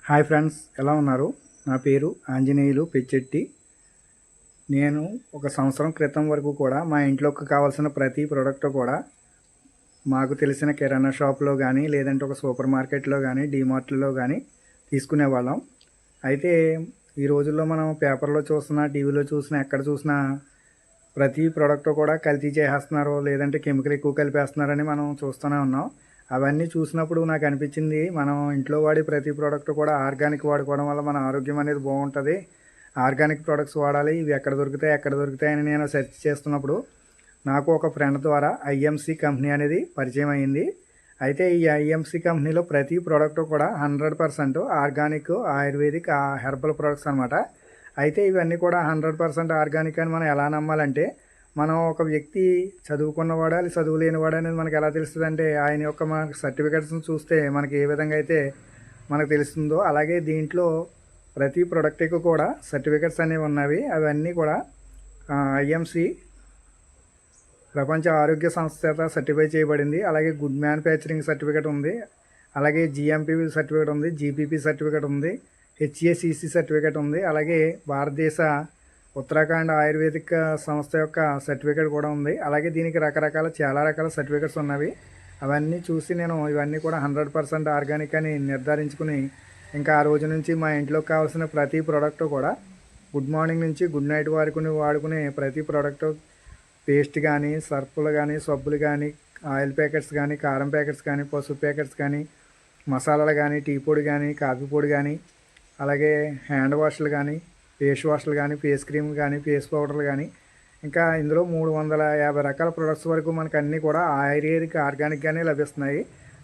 Hi friends, ఎలా ఉన్నారు? నా పేరు ఆంజనేయులు పెచ్చెట్టి. నేను ఒక సంవత్సరం క్రితం వరకు కూడా మా ఇంట్లోకి కావాల్సిన ప్రతి ప్రోడక్ట్ కూడా మాకు తెలిసిన కిరాణా షాప్లో కానీ, లేదంటే ఒక సూపర్ మార్కెట్లో కానీ, డీమార్ట్లో కానీ తీసుకునేవాళ్ళం. అయితే ఈ రోజుల్లో మనం పేపర్లో చూసినా, టీవీలో చూసినా, ఎక్కడ చూసినా ప్రతి ప్రోడక్ట్ కూడా కల్తీ చేసేస్తున్నారు, లేదంటే కెమికల్ ఎక్కువ కలిపేస్తున్నారని మనం చూస్తూనే ఉన్నాం. అవన్నీ చూసినప్పుడు నాకు అనిపించింది, మనం ఇంట్లో వాడే ప్రతి ప్రోడక్ట్ కూడా ఆర్గానిక్ వాడుకోవడం వల్ల మన ఆరోగ్యం అనేది బాగుంటుంది. ఆర్గానిక్ ప్రోడక్ట్స్ వాడాలి, ఇవి ఎక్కడ దొరుకుతాయని నేను సెర్చ్ చేస్తున్నప్పుడు నాకు ఒక ఫ్రెండ్ ద్వారా ఐఎంసి కంపెనీ అనేది పరిచయం అయ్యింది. అయితే ఈ ఐఎంసి కంపెనీలో ప్రతి ప్రోడక్ట్ కూడా 100% ఆర్గానిక్, ఆయుర్వేదిక్, హెర్బల్ ప్రోడక్ట్స్ అనమాట. అయితే ఇవన్నీ కూడా 100% ఆర్గానిక్ అని మనం ఎలా నమ్మాలంటే, మనం ఒక వ్యక్తి చదువుకున్నవాడా చదువు లేనివాడా అనేది మనకు ఎలా తెలుస్తుంది అంటే, ఆయన యొక్క మనకు సర్టిఫికెట్స్ని చూస్తే మనకి ఏ విధంగా అయితే మనకు తెలుస్తుందో, అలాగే దీంట్లో ప్రతి ప్రోడక్ట్కి కూడా సర్టిఫికెట్స్ అనేవి ఉన్నవి. అవన్నీ కూడా ఐఎంసి ప్రపంచ ఆరోగ్య సంస్థ చేత సర్టిఫై చేయబడింది. అలాగే గుడ్ మ్యానుఫ్యాక్చరింగ్ సర్టిఫికేట్ ఉంది, అలాగే జిఎంపి సర్టిఫికేట్ ఉంది, జీపీపీ సర్టిఫికేట్ ఉంది, హెచ్ఏసిసి సర్టిఫికేట్ ఉంది, అలాగే భారతదేశ ఉత్తరాఖండ్ ఆయుర్వేదిక్ సంస్థ యొక్క సర్టిఫికేట్ కూడా ఉంది. అలాగే దీనికి చాలా రకాల సర్టిఫికేట్స్ ఉన్నవి. అవన్నీ చూసి నేను ఇవన్నీ కూడా 100% ఆర్గానిక్ అని నిర్ధారించుకుని, ఇంకా ఆ రోజు నుంచి మా ఇంట్లోకి కావాల్సిన ప్రతి ప్రోడక్ట్ కూడా గుడ్ మార్నింగ్ నుంచి గుడ్ నైట్ వరకు వాడుకునే ప్రతి ప్రోడక్ట్, పేస్ట్ కానీ, సర్ఫులు కానీ, సబ్బులు కానీ, ఆయిల్ ప్యాకెట్స్ కానీ, కారం ప్యాకెట్స్ కానీ, పసుపు ప్యాకెట్స్ కానీ, మసాలాలు కానీ, టీ పొడి కానీ, కాఫీ పొడి కానీ, అలాగే హ్యాండ్ వాష్లు కానీ, ఫేస్ వాష్లు కానీ, ఫేస్ క్రీమ్ కానీ, ఫేస్ పౌడర్లు కానీ, ఇంకా ఇందులో 350 రకాల ప్రొడక్ట్స్ వరకు మనకు అన్నీ కూడా ఆయుర్వేదిక్, ఆర్గానిక్గానే లభిస్తున్నాయి.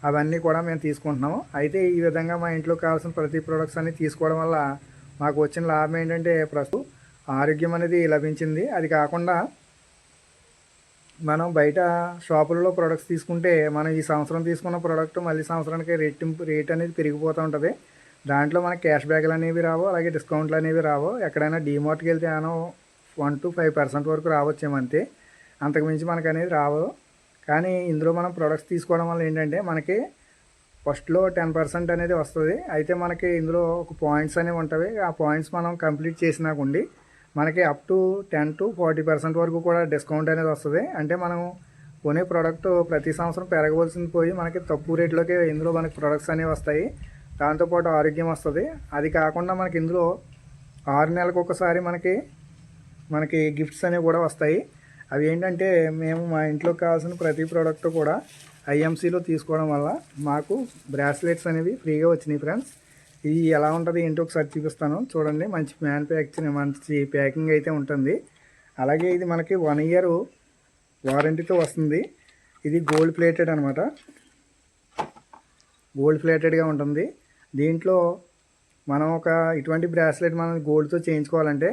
అవన్నీ కూడా మేము తీసుకుంటున్నాము. అయితే ఈ విధంగా మా ఇంట్లో కావాల్సిన ప్రతి ప్రొడక్ట్స్ అన్నీ తీసుకోవడం వల్ల మాకు వచ్చిన లాభం ఏంటంటే, ప్రస్తుతం ఆరోగ్యం అనేది లభించింది. అది కాకుండా మనం బయట షాపులలో ప్రొడక్ట్స్ తీసుకుంటే, మనం ఈ సంవత్సరం తీసుకున్న ప్రోడక్ట్ మళ్ళీ సంవత్సరానికి రేట్ అనేది పెరిగిపోతూ ఉంటుంది. దాంట్లో మనకి క్యాష్ బ్యాక్లు అనేవి రావు, అలాగే డిస్కౌంట్లు అనేవి రావు. ఎక్కడైనా డీమార్ట్కి వెళ్తే ఏమో 1 to 5% వరకు రావచ్చేమంతే, అంతకుమించి మనకు అనేది రావు. కానీ ఇందులో మనం ప్రొడక్ట్స్ తీసుకోవడం వల్ల ఏంటంటే, మనకి ఫస్ట్లో 10% అనేది వస్తుంది. అయితే మనకి ఇందులో ఒక పాయింట్స్ అనేవి ఉంటాయి. ఆ పాయింట్స్ మనం కంప్లీట్ చేసినాకుండి మనకి అప్ టు 10 to 40% వరకు కూడా డిస్కౌంట్ అనేది వస్తుంది. అంటే మనం కొనే ప్రోడక్ట్ ప్రతి సంవత్సరం పెరగవలసింది పోయి మనకి తక్కువ రేట్లోకి ఇందులో మనకి ప్రొడక్ట్స్ అనేవి వస్తాయి. దాంతోపాటు ఆరోగ్యం వస్తుంది. అది కాకుండా మనకి ఇందులో 6 నెలలకు ఒకసారి మనకి గిఫ్ట్స్ అనేవి కూడా వస్తాయి. అవి ఏంటంటే, మేము మా ఇంట్లోకి కావాల్సిన ప్రతి ప్రోడక్ట్ కూడా ఐఎంసీలో తీసుకోవడం వల్ల మాకు బ్రాస్లెట్స్ అనేవి ఫ్రీగా వచ్చినాయి ఫ్రెండ్స్. ఇది ఎలా ఉంటుంది ఏంటో ఒకసారి చూపిస్తాను చూడండి. మంచి మంచి ప్యాకింగ్ అయితే ఉంటుంది. అలాగే ఇది మనకి 1 year వారంటీతో వస్తుంది. ఇది గోల్డ్ ప్లేటెడ్ అనమాట, గోల్డ్ ప్లేటెడ్గా ఉంటుంది. దీంట్లో మనం ఇటువంటి బ్రాస్లెట్ మనం గోల్డ్తో చేయించుకోవాలంటే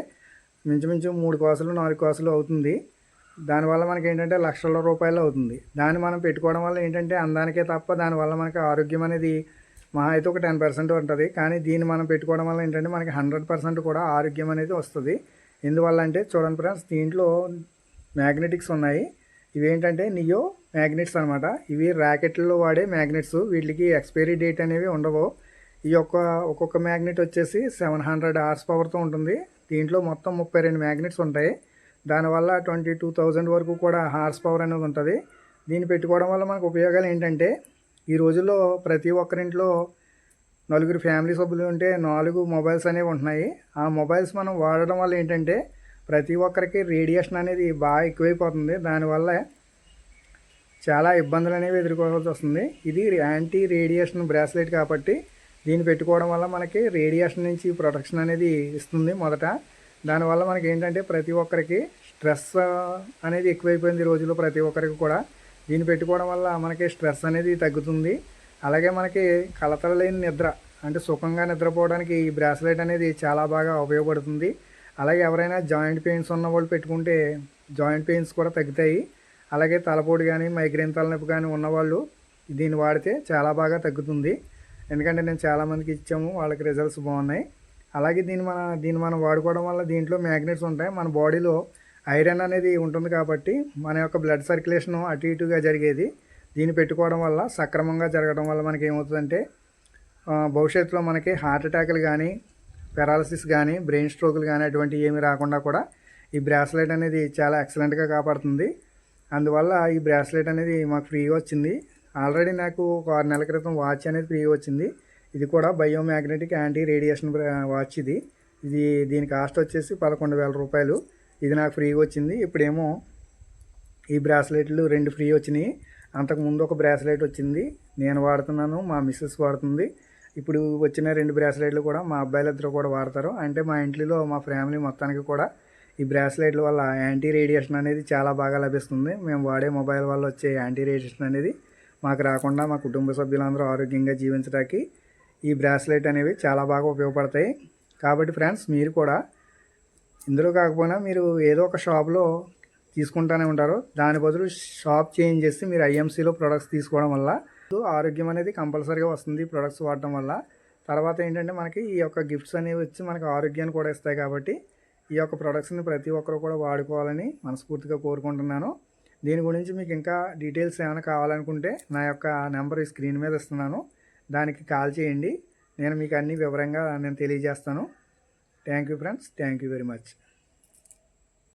మించుమించు 3 కాసులు 4 కాసులు అవుతుంది. దానివల్ల మనకి ఏంటంటే లక్షల రూపాయలు అవుతుంది. దాన్ని మనం పెట్టుకోవడం వల్ల ఏంటంటే అందానికే తప్ప దానివల్ల మనకి ఆరోగ్యం అనేది మహా అయితే ఒక 10% ఉంటుంది. కానీ దీన్ని మనం పెట్టుకోవడం వల్ల ఏంటంటే మనకి 100% కూడా ఆరోగ్యం అనేది వస్తుంది. ఎందువల్ల అంటే చూడండి ఫ్రెండ్స్, దీంట్లో మ్యాగ్నెటిక్స్ ఉన్నాయి. ఇవేంటంటే నియో మ్యాగ్నెట్స్ అనమాట. ఇవి ర్యాకెట్లలో వాడే మ్యాగ్నెట్స్. వీటికి ఎక్స్పైరీ డేట్ అనేవి ఉండవు. ఒక్కొక్క మ్యాగ్నెట్ వచ్చేసి 700 హార్స్ పవర్తో ఉంటుంది. దీంట్లో మొత్తం 32 మ్యాగ్నెట్స్ ఉంటాయి. దానివల్ల 22,000 వరకు కూడా హార్స్ పవర్ అనేది ఉంటుంది. దీన్ని పెట్టుకోవడం వల్ల మనకు ఉపయోగాలు ఏంటంటే, ఈ రోజుల్లో ప్రతి ఒక్కరింట్లో 4 ఫ్యామిలీ సభ్యులు ఉంటే 4 మొబైల్స్ అనేవి ఉంటున్నాయి. ఆ మొబైల్స్ మనం వాడడం వల్ల ఏంటంటే ప్రతి ఒక్కరికి రేడియేషన్ అనేది బాగా ఎక్కువైపోతుంది. దానివల్ల చాలా ఇబ్బందులు అనేవి ఎదుర్కోవాల్సి వస్తుంది. ఇది యాంటీ రేడియేషన్ బ్రాస్లెట్ కాబట్టి దీన్ని పెట్టుకోవడం వల్ల మనకి రేడియేషన్ నుంచి ప్రొటెక్షన్ అనేది ఇస్తుంది మొదట. దానివల్ల మనకి ఏంటంటే ప్రతి ఒక్కరికి స్ట్రెస్ అనేది ఎక్కువైపోయింది ఈ రోజుల్లో ప్రతి ఒక్కరికి కూడా. దీన్ని పెట్టుకోవడం వల్ల మనకి స్ట్రెస్ అనేది తగ్గుతుంది. అలాగే మనకి కలతలు లేని నిద్ర, అంటే సుఖంగా నిద్రపోవడానికి ఈ బ్రాస్లెట్ అనేది చాలా బాగా ఉపయోగపడుతుంది. అలాగే ఎవరైనా జాయింట్ పెయిన్స్ ఉన్న వాళ్ళు పెట్టుకుంటే జాయింట్ పెయిన్స్ కూడా తగ్గుతాయి. అలాగే తలపోటు కానీ, మైగ్రేన్ తలనొప్పి కానీ ఉన్నవాళ్ళు దీన్ని వాడితే చాలా బాగా తగ్గుతుంది. ఎందుకంటే నేను చాలామందికి ఇచ్చాము, వాళ్ళకి రిజల్ట్స్ బాగున్నాయి. అలాగే దీన్ని మనం వాడుకోవడం వల్ల దీంట్లో మ్యాగ్నెట్స్ ఉంటాయి. మన బాడీలో ఐరన్ అనేది ఉంటుంది కాబట్టి మన యొక్క బ్లడ్ సర్క్యులేషన్ అటు ఇటుగా జరిగేది దీన్ని పెట్టుకోవడం వల్ల సక్రమంగా జరగడం వల్ల మనకి ఏమవుతుందంటే భవిష్యత్తులో మనకి హార్ట్ అటాక్లు కానీ, పెరాలసిస్ కానీ, బ్రెయిన్ స్ట్రోకులు కానీ అటువంటివి ఏమీ రాకుండా కూడా ఈ బ్రాస్లెట్ అనేది చాలా ఎక్సలెంట్గా కాపాడుతుంది. అందువల్ల ఈ బ్రాస్లెట్ అనేది మాకు ఫ్రీగా వచ్చింది. ఆల్రెడీ నాకు ఒక 6 నెలల క్రితం వాచ్ అనేది ఫ్రీగా వచ్చింది. ఇది కూడా బయోమ్యాగ్నెటిక్ యాంటీ రేడియేషన్ వాచ్ ఇది. దీని కాస్ట్ వచ్చేసి 11,000 రూపాయలు. ఇది నాకు ఫ్రీగా వచ్చింది. ఇప్పుడేమో ఈ బ్రాస్లెట్లు 2 ఫ్రీ వచ్చినాయి. అంతకుముందు ఒక బ్రాస్లెట్ వచ్చింది, నేను వాడుతున్నాను, మా మిస్సెస్ వాడుతుంది. ఇప్పుడు వచ్చిన 2 బ్రాస్లెట్లు కూడా మా అబ్బాయిలిద్దరూ కూడా వాడతారు. అంటే మా ఇంట్లో మా ఫ్యామిలీ మొత్తానికి కూడా ఈ బ్రాస్లెట్ల వల్ల యాంటీ రేడియేషన్ అనేది చాలా బాగా లభిస్తుంది. మేము వాడే మొబైల్ వల్ల వచ్చే యాంటీ రేడియేషన్ అనేది మాకు రాకుండా మా కుటుంబ సభ్యులందరూ ఆరోగ్యంగా జీవించడానికి ఈ బ్రాస్లెట్ అనేవి చాలా బాగా ఉపయోగపడతాయి. కాబట్టి ఫ్రెండ్స్, మీరు కూడా ఇందులో కాకపోయినా మీరు ఏదో ఒక షాప్లో తీసుకుంటూనే ఉంటారు. దాని బదులు షాప్ చేంజ్ చేసి మీరు ఐఎంసీలో ప్రొడక్ట్స్ తీసుకోవడం వల్ల ఆరోగ్యం అనేది కంపల్సరీగా వస్తుంది ప్రొడక్ట్స్ వాడటం వల్ల. తర్వాత ఏంటంటే మనకి ఈ యొక్క గిఫ్ట్స్ అనేవి వచ్చి మనకు ఆరోగ్యాన్ని కూడా ఇస్తాయి. కాబట్టి ఈ యొక్క ప్రొడక్ట్స్ని ప్రతి ఒక్కరు కూడా వాడుకోవాలని మనస్ఫూర్తిగా కోరుకుంటున్నాను. దీని గురించి మీకు ఇంకా డీటెయిల్స్ ఏమైనా కావాలనుకుంటే నా యొక్క నెంబర్ ఈ స్క్రీన్ మీద ఇస్తున్నాను, దానికి కాల్ చేయండి. నేను మీకు అన్ని వివరంగా తెలియజేస్తాను. Thank you friends, thank you very much.